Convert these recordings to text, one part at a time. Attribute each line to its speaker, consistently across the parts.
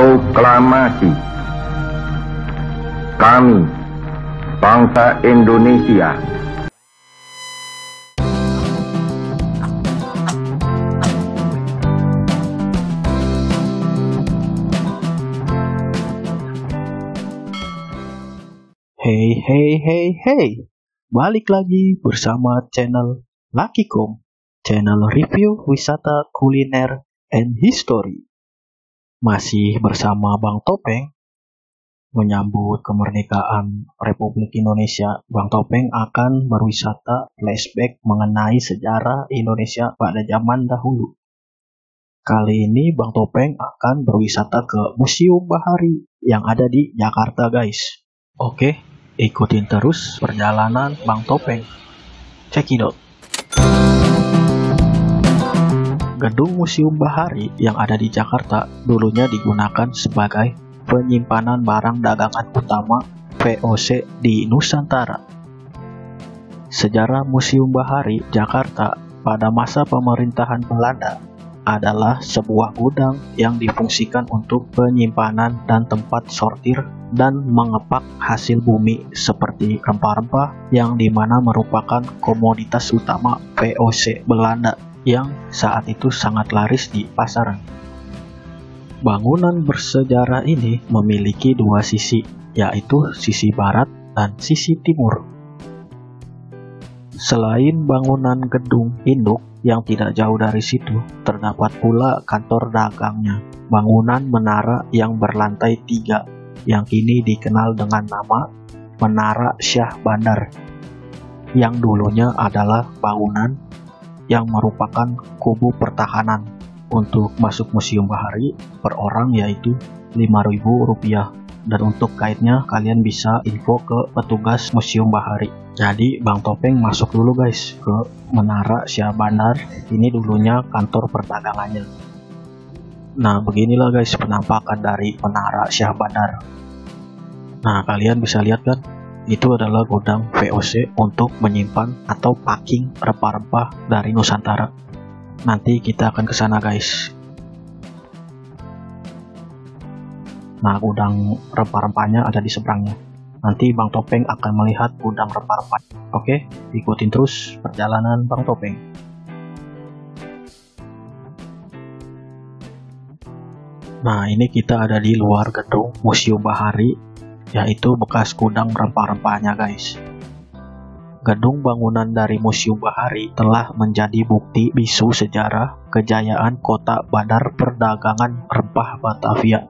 Speaker 1: Proklamasi. Kami, bangsa Indonesia,
Speaker 2: Hey, balik lagi bersama channel Lakikom, channel review wisata kuliner and history. Masih bersama Bang Topeng. Menyambut kemerdekaan Republik Indonesia, Bang Topeng akan berwisata flashback mengenai sejarah Indonesia pada zaman dahulu. Kali ini Bang Topeng akan berwisata ke Museum Bahari yang ada di Jakarta, guys. Oke, ikutin terus perjalanan Bang Topeng. Check it out. Gedung Museum Bahari yang ada di Jakarta dulunya digunakan sebagai penyimpanan barang dagangan utama VOC di Nusantara. Sejarah Museum Bahari Jakarta pada masa pemerintahan Belanda adalah sebuah gudang yang difungsikan untuk penyimpanan dan tempat sortir dan mengepak hasil bumi seperti rempah-rempah yang dimana merupakan komoditas utama VOC Belanda yang saat itu sangat laris di pasaran. Bangunan bersejarah ini memiliki dua sisi, yaitu sisi barat dan sisi timur. Selain bangunan gedung induk yang tidak jauh dari situ, terdapat pula kantor dagangnya, bangunan menara yang berlantai 3 yang kini dikenal dengan nama Menara Syah Bandar, yang dulunya adalah bangunan yang merupakan kubu pertahanan. Untuk masuk Museum Bahari per orang yaitu Rp5.000, dan untuk guide-nya kalian bisa info ke petugas Museum Bahari. Jadi Bang Topeng masuk dulu guys ke Menara Syah Bandar. Ini dulunya kantor perdagangannya. Nah, beginilah guys penampakan dari Menara Syah Bandar. Nah, kalian bisa lihat kan, itu adalah gudang VOC untuk menyimpan atau packing rempah-rempah dari Nusantara. Nanti kita akan ke sana guys. Nah, gudang rempah-rempahnya ada di seberangnya. Nanti Bang Topeng akan melihat gudang rempah-rempah. Oke, ikutin terus perjalanan Bang Topeng. Nah, ini kita ada di luar gedung Museum Bahari, yaitu bekas gudang rempah-rempahnya guys. Gedung bangunan dari Museum Bahari telah menjadi bukti bisu sejarah kejayaan kota bandar perdagangan rempah Batavia.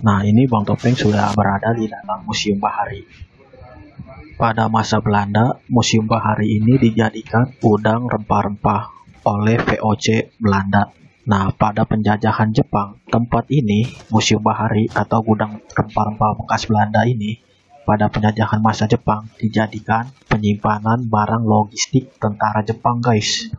Speaker 2: Nah, ini Bang Topeng sudah berada di dalam Museum Bahari. Pada masa Belanda, Museum Bahari ini dijadikan gudang rempah-rempah oleh VOC Belanda. Nah, pada penjajahan Jepang, tempat ini, Museum Bahari atau gudang rempah-rempah bekas Belanda ini, pada penjajahan masa Jepang dijadikan penyimpanan barang logistik tentara Jepang guys.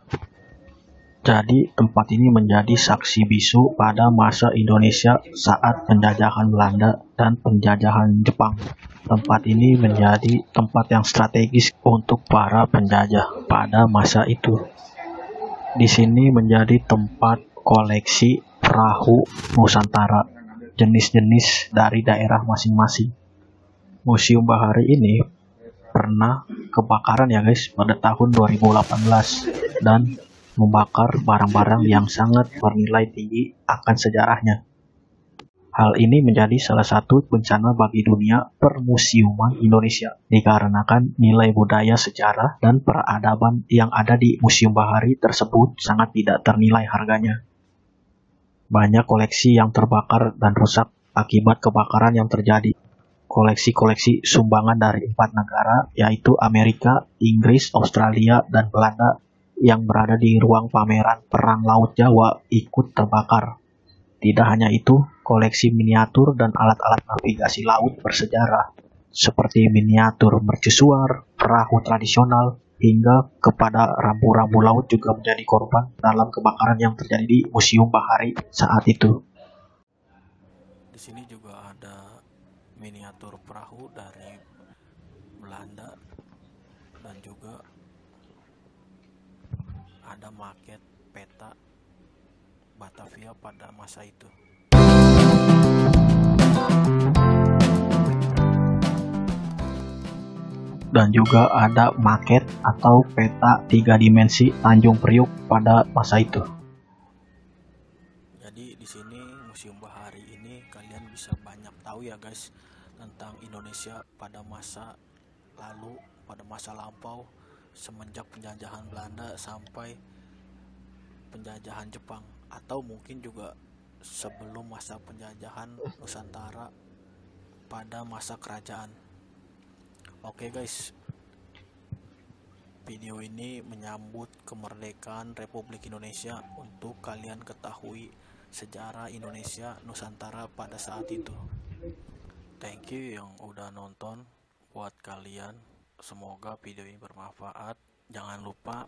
Speaker 2: Jadi tempat ini menjadi saksi bisu pada masa Indonesia saat penjajahan Belanda dan penjajahan Jepang. Tempat ini menjadi tempat yang strategis untuk para penjajah pada masa itu. Di sini menjadi tempat koleksi perahu Nusantara, jenis-jenis dari daerah masing-masing. Museum Bahari ini pernah kebakaran ya guys pada tahun 2018 dan membakar barang-barang yang sangat bernilai tinggi akan sejarahnya. Hal ini menjadi salah satu bencana bagi dunia permusiuman Indonesia, dikarenakan nilai budaya, sejarah, dan peradaban yang ada di Museum Bahari tersebut sangat tidak ternilai harganya. Banyak koleksi yang terbakar dan rusak akibat kebakaran yang terjadi. Koleksi-koleksi sumbangan dari 4 negara, yaitu Amerika, Inggris, Australia, dan Belanda, yang berada di ruang pameran Perang Laut Jawa ikut terbakar. Tidak hanya itu, koleksi miniatur dan alat-alat navigasi laut bersejarah, seperti miniatur mercusuar, perahu tradisional, hingga kepada rambu-rambu laut juga menjadi korban dalam kebakaran yang terjadi di Museum Bahari saat itu. Di sini juga ada miniatur perahu dari Belanda dan juga ada maket peta Batavia pada masa itu. Dan juga ada maket atau peta 3 dimensi Tanjung Priuk pada masa itu. Jadi di sini Museum Bahari ini kalian bisa banyak tahu ya guys tentang Indonesia pada masa lalu, pada masa lampau, semenjak penjajahan Belanda sampai penjajahan Jepang, atau mungkin juga sebelum masa penjajahan Nusantara pada masa kerajaan. Oke guys, video ini menyambut kemerdekaan Republik Indonesia untuk kalian ketahui sejarah Indonesia Nusantara pada saat itu. Thank you yang udah nonton. Buat kalian, semoga video ini bermanfaat. Jangan lupa